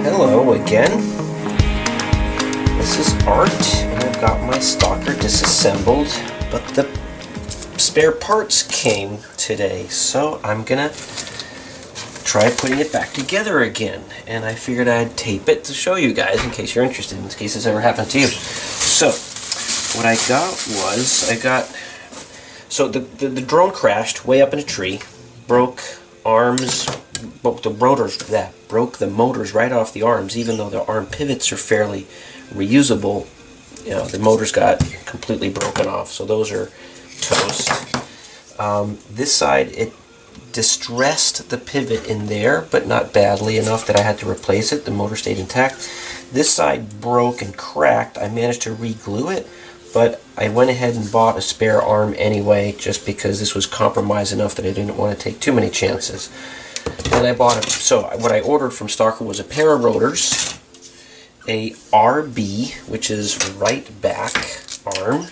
Hello again. This is Art, and I've got my Stalker disassembled, but the spare parts came today, so I'm gonna try putting it back together again. And I figured I'd tape it to show you guys in case you're interested, in case this ever happened to you. So, what I got was, the drone crashed way up in a tree, broke arms, broke the motors right off the arms. Even though the arm pivots are fairly reusable, the motors got completely broken off, so those are toast. This side, it distressed the pivot in there, but not badly enough that I had to replace it. The motor stayed intact. This side broke and cracked. I managed to re-glue it, but I went ahead and bought a spare arm anyway, just because this was compromised enough that I didn't want to take too many chances. And I bought so what I ordered from Stalker was a pair of rotors, a RB, which is right back arm,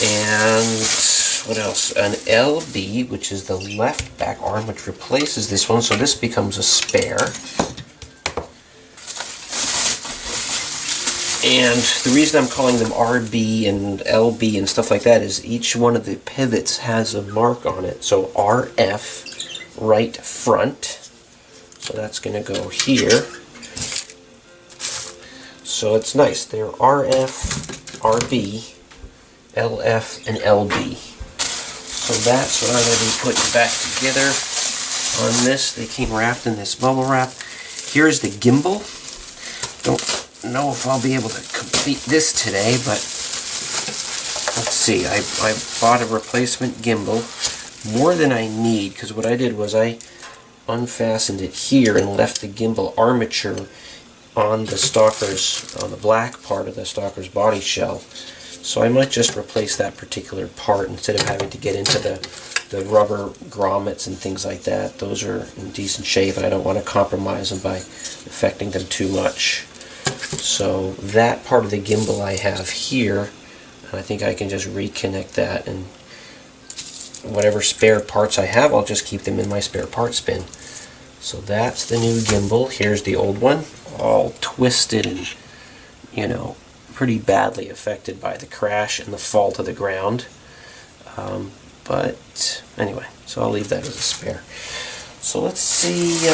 and what else? An LB, which is the left back arm, which replaces this one, so this becomes a spare. And the reason I'm calling them RB and LB and stuff like that is each one of the pivots has a mark on it. So RF, right front, so that's going to go here. So it's nice. They're RF, RB, LF, and LB. So that's what I'm going to be putting back together on this. They came wrapped in this bubble wrap. Here's the gimbal. Don't know if I'll be able to complete this today, but let's see. I bought a replacement gimbal, more than I need, because what I did was I unfastened it here and left the gimbal armature on the Stalker's, on the black part of the Stalker's body shell. So I might just replace that particular part instead of having to get into the rubber grommets and things like that. Those are in decent shape, and I don't want to compromise them by affecting them too much. So that part of the gimbal I have here, and I think I can just reconnect that, and whatever spare parts I have, I'll just keep them in my spare parts bin. So that's the new gimbal. Here's the old one, all twisted and, pretty badly affected by the crash and the fall to the ground. But anyway, so I'll leave that as a spare. So let's see.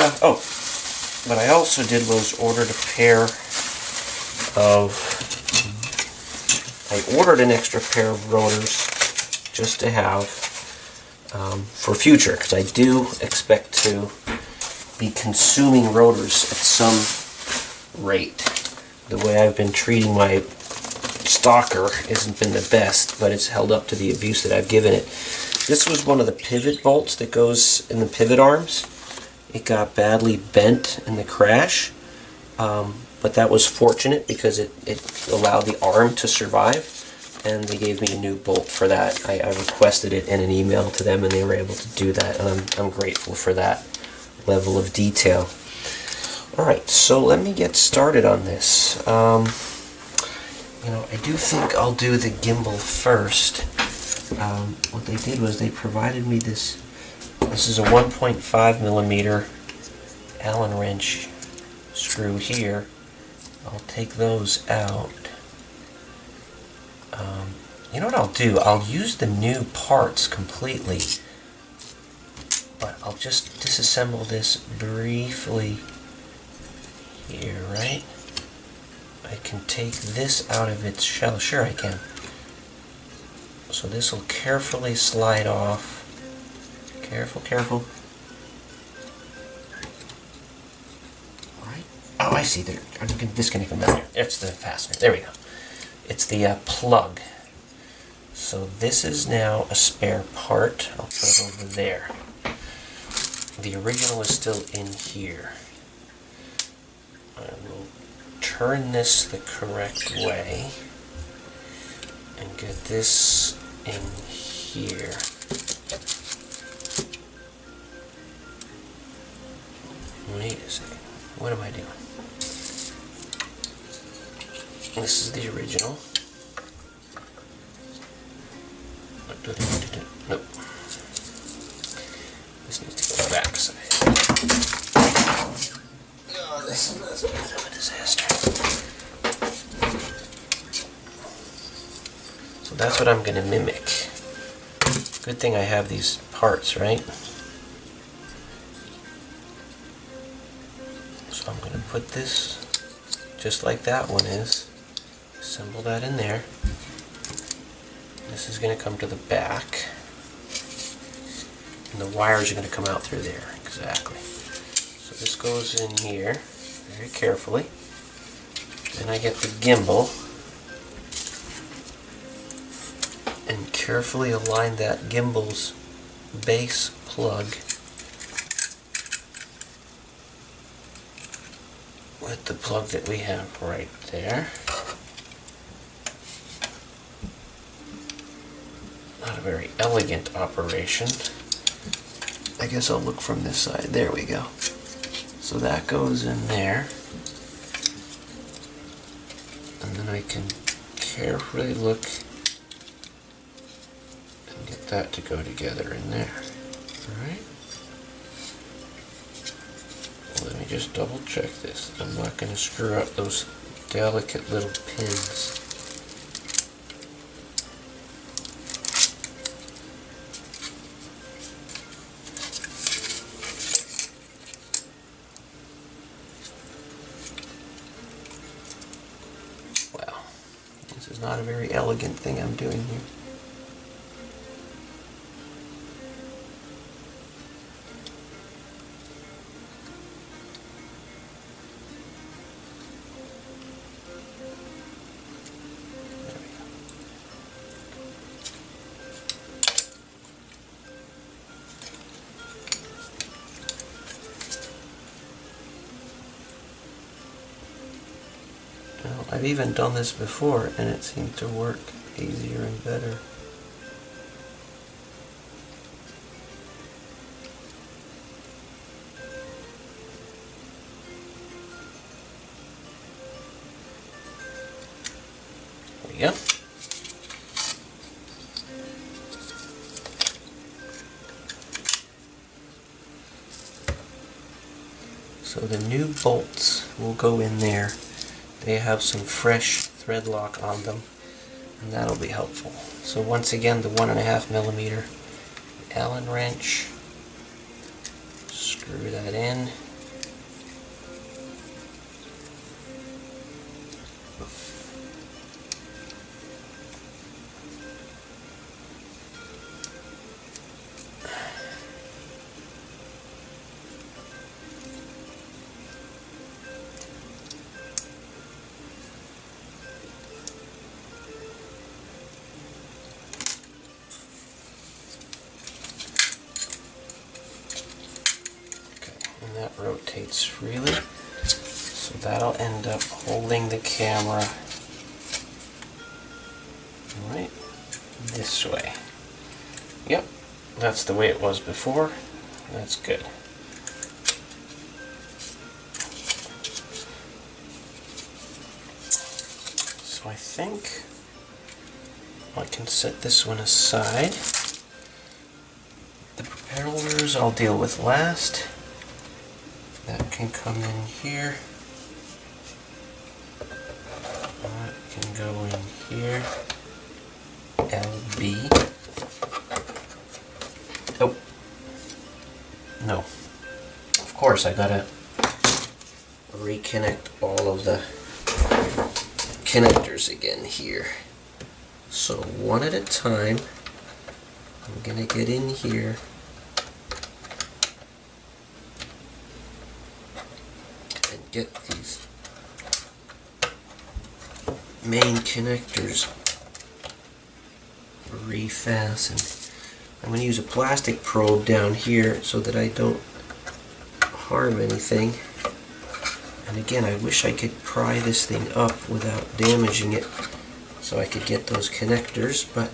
What I also did was ordered a pair I ordered an extra pair of rotors just to have for future, because I do expect to be consuming rotors at some rate. The way I've been treating my Stalker hasn't been the best, but it's held up to the abuse that I've given it. This was one of the pivot bolts that goes in the pivot arms. It got badly bent in the crash, but that was fortunate because it allowed the arm to survive, and they gave me a new bolt for that. I requested it in an email to them, and they were able to do that, and I'm grateful for that level of detail. Alright, so let me get started on this. I do think I'll do the gimbal first. What they did was they provided me this. This is a 1.5 millimeter Allen wrench screw here. I'll take those out. You know what I'll do? I'll use the new parts completely, but I'll just disassemble this briefly here, right? I can take this out of its shell. Sure I can. So this will carefully slide off. Careful, careful. Alright. Oh, I see. I can disconnect from that. It's the fastener. There we go. It's the plug. So this is now a spare part. I'll put it over there. The original is still in here. I will turn this the correct way and get this in here. Wait a second. What am I doing? This is the original. Nope. This needs to go back side. this is a bit of a disaster. So that's what I'm going to mimic. Good thing I have these parts, right? So I'm going to put this just like that one is. Assemble that in there. This is going to come to the back. And the wires are going to come out through there. Exactly. So this goes in here very carefully. Then I get the gimbal and carefully align that gimbal's base plug with the plug that we have right there. Not a very elegant operation. I guess I'll look from this side. There we go. So that goes in there. And then I can carefully look and get that to go together in there. Alright? Let me just double check this. I'm not going to screw up those delicate little pins. Wow, this is not a very elegant thing I'm doing here. I've even done this before and it seemed to work easier and better. There we go. So the new bolts will go in there. They have some fresh thread lock on them, and that'll be helpful. So once again, the 1.5mm Allen wrench, screw that in. And that rotates freely, so that'll end up holding the camera right this way. Yep, that's the way it was before. That's good. So I think I can set this one aside. The propellers I'll deal with last. That can come in here. That can go in here. LB. Oh. No. Of course I gotta reconnect all of the connectors again here. So one at a time, I'm gonna get in here. Get these main connectors refastened. I'm going to use a plastic probe down here so that I don't harm anything. And again, I wish I could pry this thing up without damaging it so I could get those connectors, but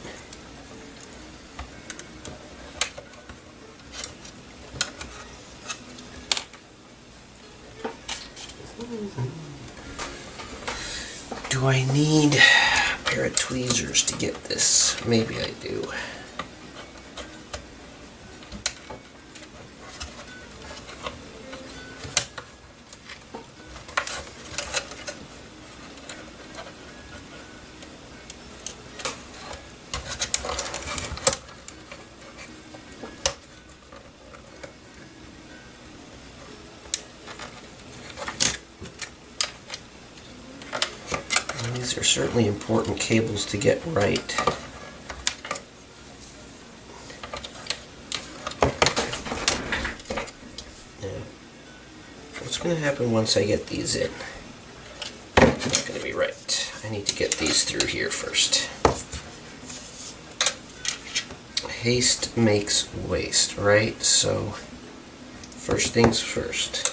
do I need a pair of tweezers to get this? Maybe I do. These are certainly important cables to get right. Now, what's going to happen once I get these in? It's not going to be right. I need to get these through here first. Haste makes waste, right? So, first things first.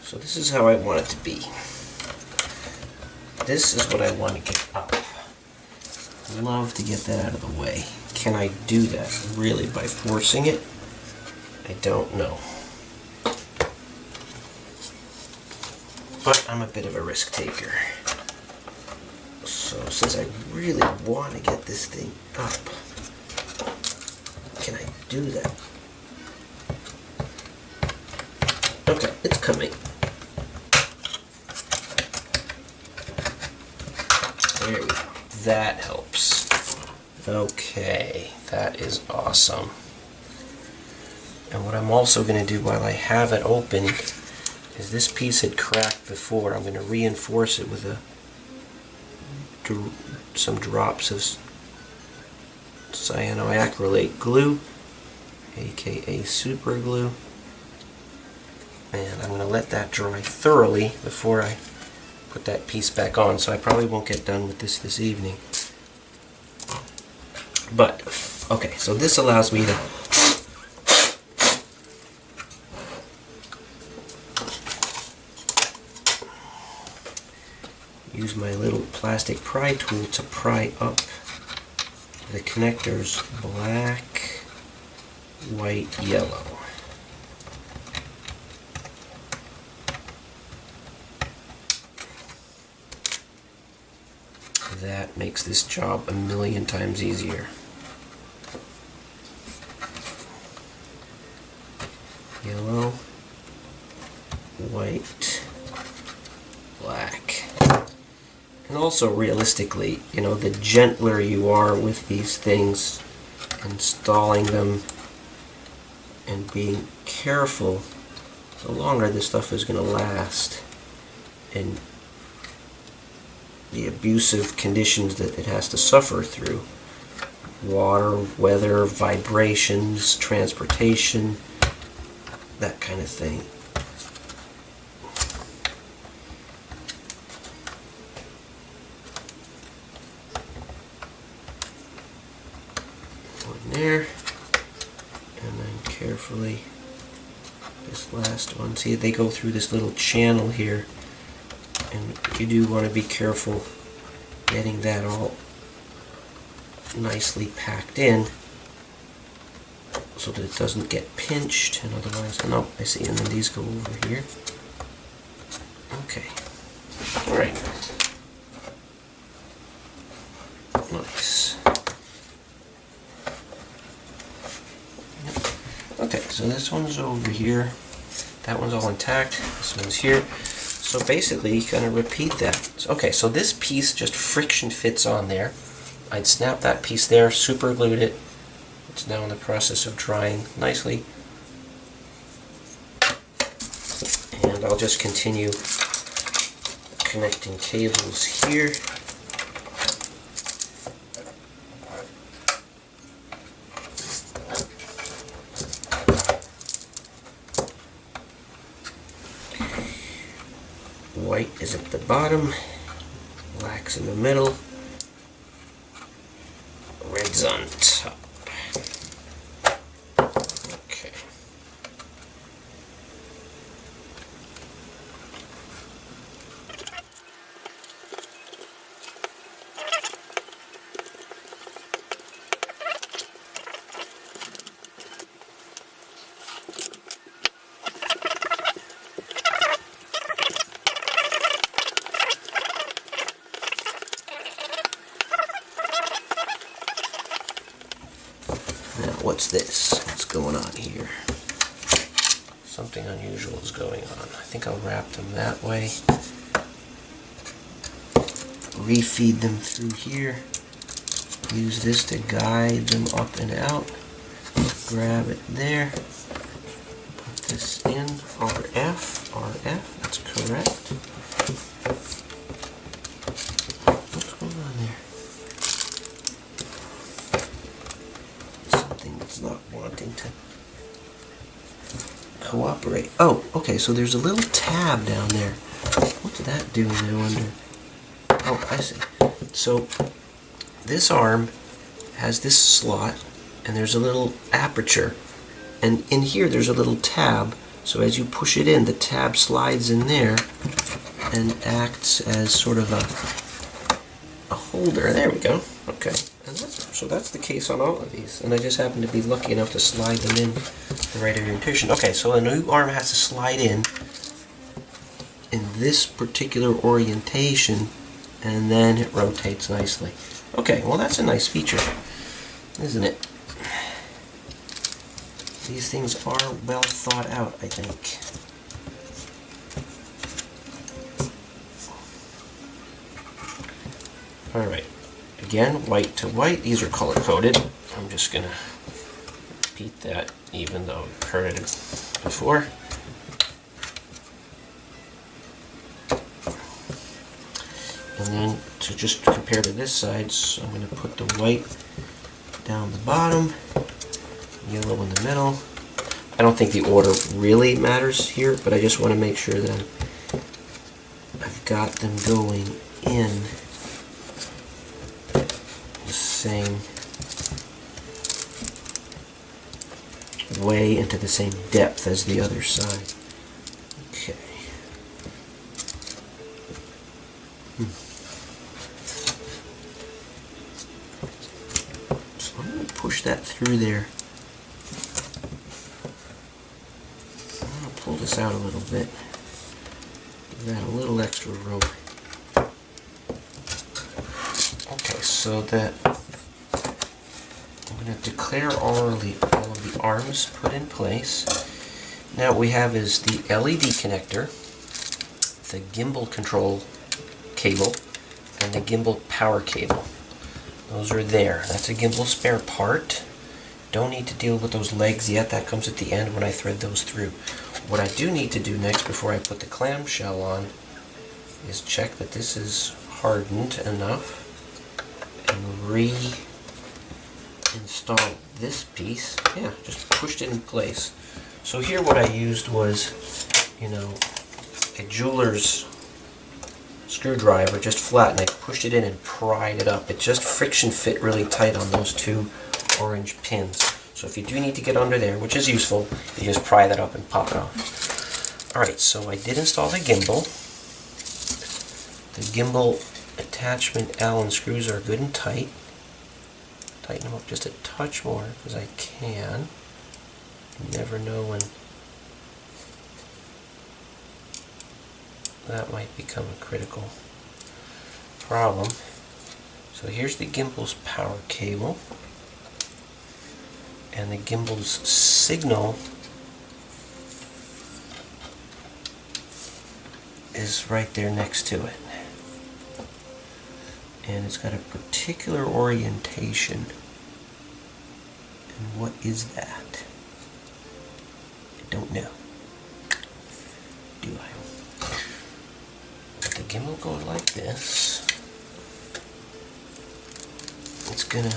So this is how I want it to be. This is what I want to get up. Love to get that out of the way. Can I do that really by forcing it? I don't know. But I'm a bit of a risk taker. So since I really want to get this thing up, can I do that? Okay, it's coming. There we go. That helps. Okay, that is awesome. And what I'm also going to do while I have it open is this piece had cracked before. I'm going to reinforce it with some drops of cyanoacrylate glue, aka super glue. And I'm going to let that dry thoroughly before I put that piece back on, so I probably won't get done with this evening. But, okay, so this allows me to use my little plastic pry tool to pry up the connectors black, white, yellow. That makes this job a million times easier. Yellow, white, black. And also realistically, you know, the gentler you are with these things, installing them and being careful, the longer this stuff is going to last. And the abusive conditions that it has to suffer through. Water, weather, vibrations, transportation, that kind of thing. One there, and then carefully this last one. See, they go through this little channel here. And you do want to be careful getting that all nicely packed in so that it doesn't get pinched, and otherwise, no, I see, and then these go over here. Okay. Alright. Nice. Okay, so this one's over here. That one's all intact. This one's here. So basically, you kind of repeat that. Okay, so this piece just friction fits on there. I'd snap that piece there, super glued it. It's now in the process of drying nicely. And I'll just continue connecting cables here. White is at the bottom, black's in the middle, red's on top. what's this? What's going on here? Something unusual is going on. I think I'll wrap them that way. Refeed them through here. Use this to guide them up and out. Grab it there. Put this in. RF, that's correct. What's going on there? Something that's not wanting to cooperate. Oh, okay, so there's a little tab down there. What's that doing, I wonder? Oh, I see. So this arm has this slot, and there's a little aperture. And in here there's a little tab, so as you push it in, the tab slides in there and acts as sort of a holder. There we go. Okay. And so that's the case on all of these. And I just happen to be lucky enough to slide them in the right orientation. Okay, so a new arm has to slide in this particular orientation, and then it rotates nicely. Okay, well that's a nice feature, isn't it? These things are well thought out, I think. Alright, again, white to white. These are color coded. I'm just going to repeat that even though I've heard it before. And then to just compare to this side, so I'm going to put the white down the bottom, yellow in the middle. I don't think the order really matters here, but I just want to make sure that I've got them going in the same way into the same depth as the other side. Okay. So I'm going to push that through there. I'm going to pull this out a little bit. Give that a little extra room. Okay, so that I'm going to declare all of the arms put in place. Now what we have is the LED connector, the gimbal control cable, and the gimbal power cable. Those are there. That's a gimbal spare part. Don't need to deal with those legs yet. That comes at the end when I thread those through. What I do need to do next before I put the clamshell on is check that this is hardened enough and reinstall this piece. Yeah, just pushed it in place. So here what I used was, a jeweler's screwdriver, just flat, and I pushed it in and pried it up. It just friction fit really tight on those two orange pins. So if you do need to get under there, which is useful, you just pry that up and pop it off. Alright, so I did install the gimbal. The gimbal attachment Allen screws are good and tight. Tighten them up just a touch more because I can. You never know when that might become a critical problem. So here's the gimbal's power cable, and the gimbal's signal is right there next to it. And it's got a particular orientation. And what is that? I don't know. Do I? But the gimbal goes like this. It's going to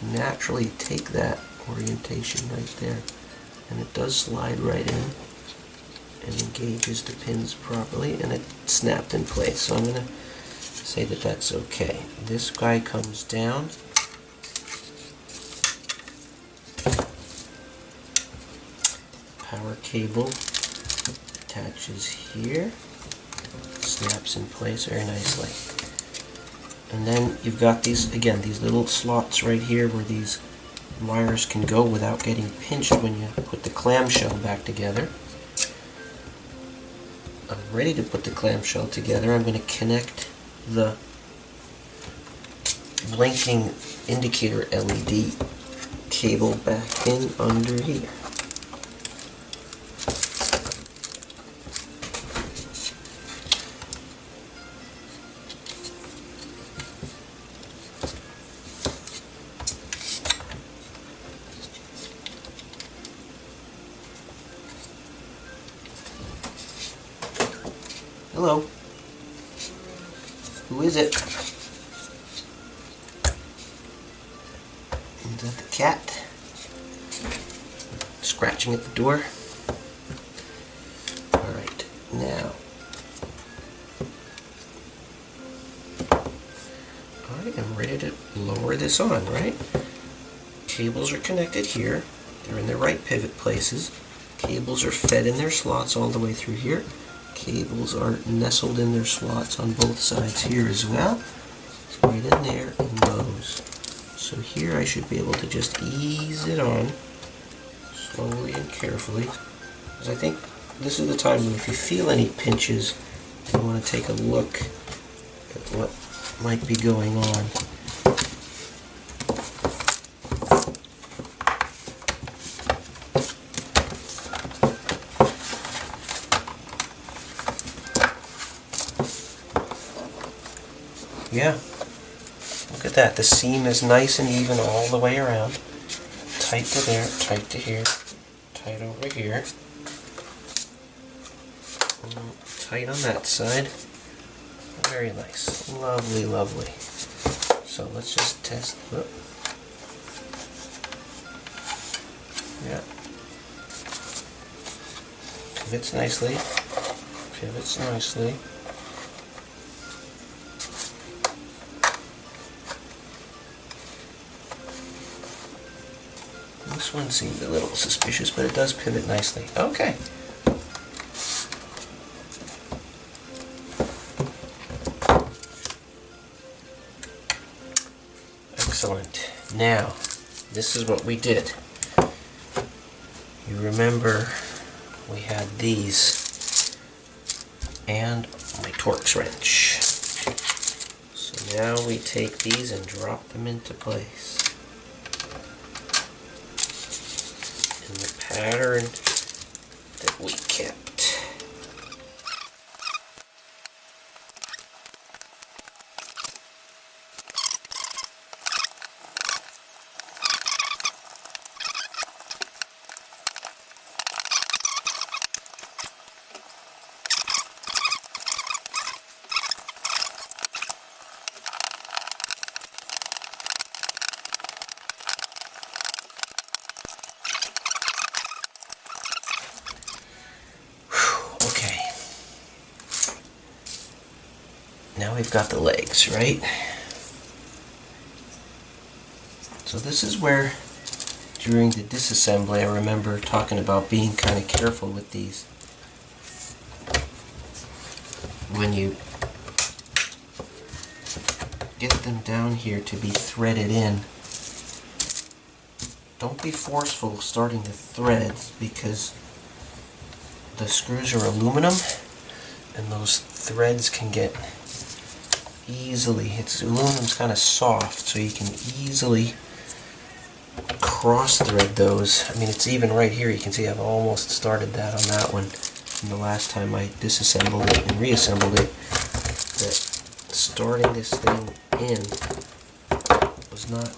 naturally take that orientation right there. And it does slide right in and engages the pins properly, and it snapped in place. So I'm going to say that that's okay. This guy comes down. Power cable attaches here, snaps in place very nicely. And then you've got these, again, these little slots right here where these wires can go without getting pinched when you put the clamshell back together. I'm ready to put the clamshell together. I'm going to connect the blinking indicator LED cable back in under here. Hello. Who is it? Is that the cat? Scratching at the door. Alright, now. Alright, I'm ready to lower this on, right? Cables are connected here. They're in their right pivot places. Cables are fed in their slots all the way through here. Cables are nestled in their slots on both sides here as well. Right in there and goes. So here I should be able to just ease it on slowly and carefully. Because I think this is the time when if you feel any pinches, you want to take a look at what might be going on. Yeah, look at that. The seam is nice and even all the way around. Tight to there, tight to here, tight over here. Tight on that side. Very nice. Lovely, lovely. So let's just test. Whoop. Yeah. Pivots nicely. Pivots nicely. This one seemed a little suspicious, but it does pivot nicely. Okay. Excellent. Now, this is what we did. You remember we had these and my Torx wrench. So now we take these and drop them into place. In the pattern that we kept. Now we've got the legs, right? So this is where, during the disassembly, I remember talking about being kind of careful with these. When you get them down here to be threaded in, don't be forceful starting the threads because the screws are aluminum and those threads can get aluminum's kind of soft, so you can easily cross thread those. I mean, it's even right here, you can see I've almost started that on that one from the last time I disassembled it and reassembled it, that starting this thing in was not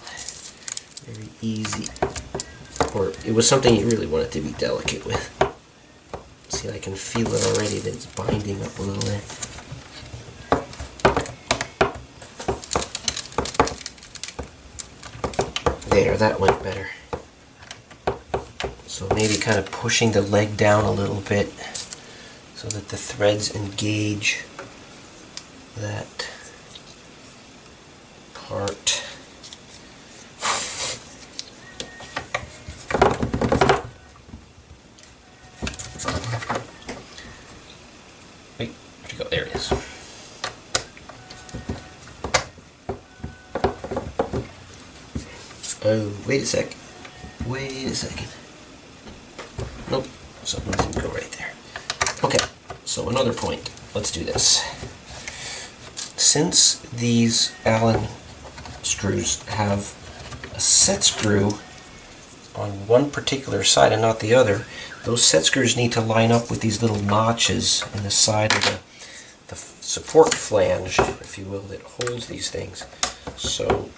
very easy, or it was something you really wanted to be delicate with. See, I can feel it already that it's binding up a little there. There, that went better. So maybe kind of pushing the leg down a little bit so that the threads engage that part. Wait, where'd you go? There it is. Oh, wait a sec. Wait a second. Nope, something didn't go right there. Okay, so another point. Let's do this. Since these Allen screws have a set screw on one particular side and not the other, those set screws need to line up with these little notches in the side of the support flange, if you will, that holds these things. So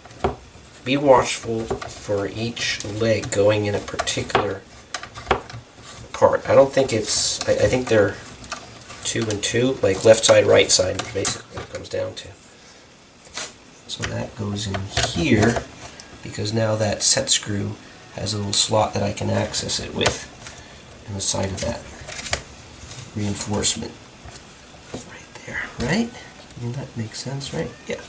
be watchful for each leg going in a particular part. I don't think it's, I think they're 2 and 2, like left side, right side, basically it comes down to. So that goes in here, because now that set screw has a little slot that I can access it with in the side of that reinforcement. Right there, right? I mean, that makes sense, right? Yeah.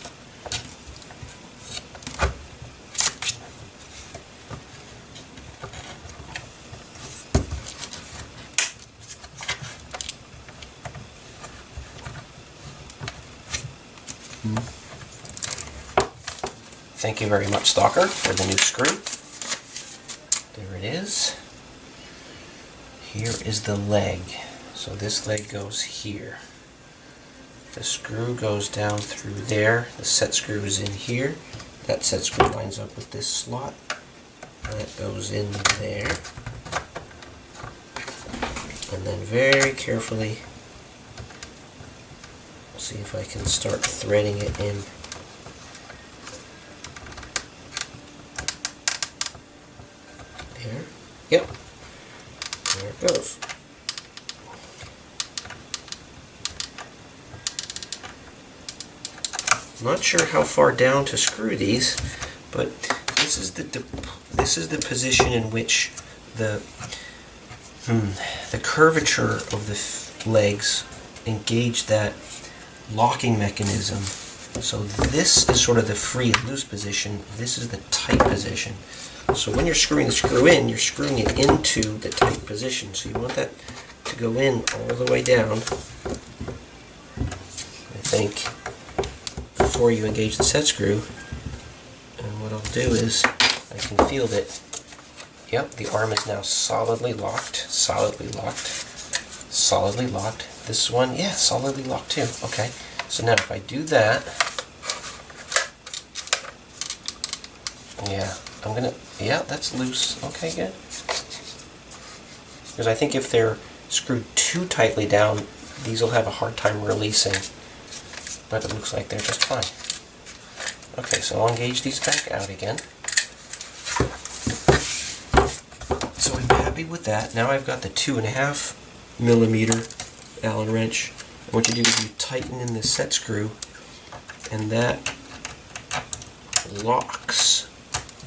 Thank you very much, Stalker, for the new screw. There it is. Here is the leg. So this leg goes here. The screw goes down through there. The set screw is in here. That set screw lines up with this slot. That goes in there. And then very carefully, see if I can start threading it in. There. Yep. There it goes. I'm not sure how far down to screw these, but this is the position in which the curvature of the legs engage that locking mechanism. So this is sort of the free and loose position. This is the tight position. So when you're screwing the screw in, you're screwing it into the tight position. So you want that to go in all the way down, I think, before you engage the set screw. And what I'll do is, I can feel that, yep, the arm is now solidly locked, solidly locked, solidly locked. This one, yeah, solidly locked too. Okay, so now if I do that, yeah, I'm gonna, yeah, that's loose. Okay, good. Because I think if they're screwed too tightly down, these will have a hard time releasing. But it looks like they're just fine. Okay, so I'll engage these back out again. So I'm happy with that. Now I've got the 2.5 millimeter Allen wrench. And what you do is you tighten in the set screw, and that locks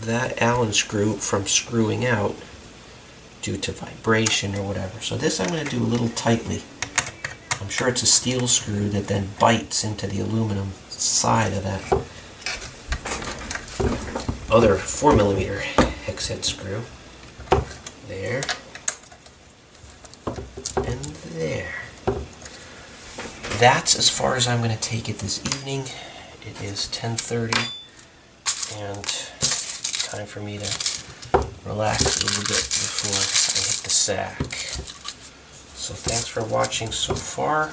that Allen screw from screwing out due to vibration or whatever. So this I'm going to do a little tightly. I'm sure it's a steel screw that then bites into the aluminum side of that other 4 millimeter hex head screw. There. And there. That's as far as I'm going to take it this evening. It is 10:30 and time for me to relax a little bit before I hit the sack. So thanks for watching so far.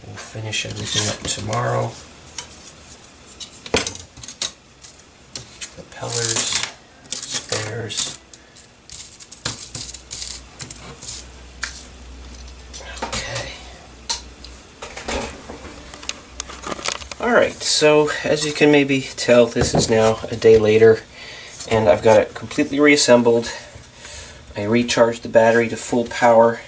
We'll finish everything up tomorrow. Propellers, spares. Okay. Alright, so as you can maybe tell, this is now a day later, and I've got it completely reassembled. I recharged the battery to full power.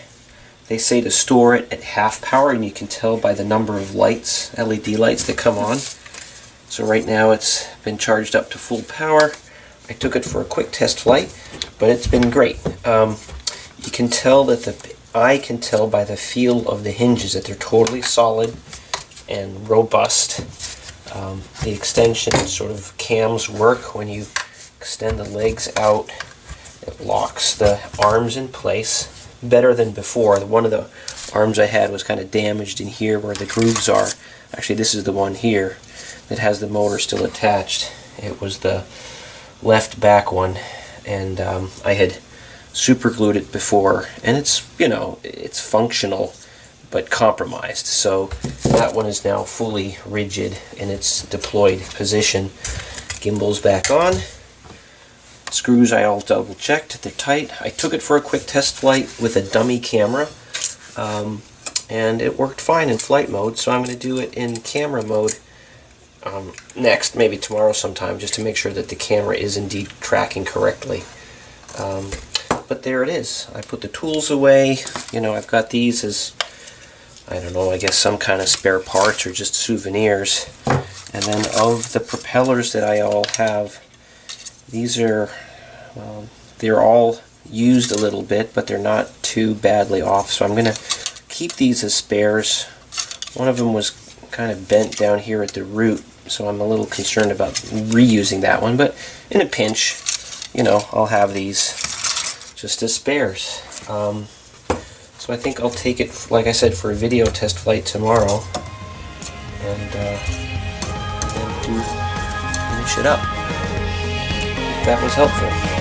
They say to store it at half power, and you can tell by the number of lights, LED lights that come on. So right now it's been charged up to full power. I took it for a quick test flight, but it's been great. You can tell that I can tell by the feel of the hinges that they're totally solid and robust. The extension sort of cams work. When you extend the legs out, it locks the arms in place better than before. One of the arms I had was kind of damaged in here where the grooves are. Actually, this is the one here that has the motor still attached. It was the left back one, and I had super glued it before, and it's, you know, it's functional but compromised. So that one is now fully rigid in its deployed position. Gimbal's back on. Screws I all double checked, they're tight. I took it for a quick test flight with a dummy camera, and it worked fine in flight mode, so I'm going to do it in camera mode next, maybe tomorrow sometime, just to make sure that the camera is indeed tracking correctly. But there it is. I put the tools away. You know, I've got these as, I don't know, I guess some kind of spare parts or just souvenirs. And then of the propellers that I all have, these are, well, they're all used a little bit, but they're not too badly off. So I'm going to keep these as spares. One of them was kind of bent down here at the root, so I'm a little concerned about reusing that one. But in a pinch, you know, I'll have these just as spares. So I think I'll take it, like I said, for a video test flight tomorrow, and finish it up. That was helpful.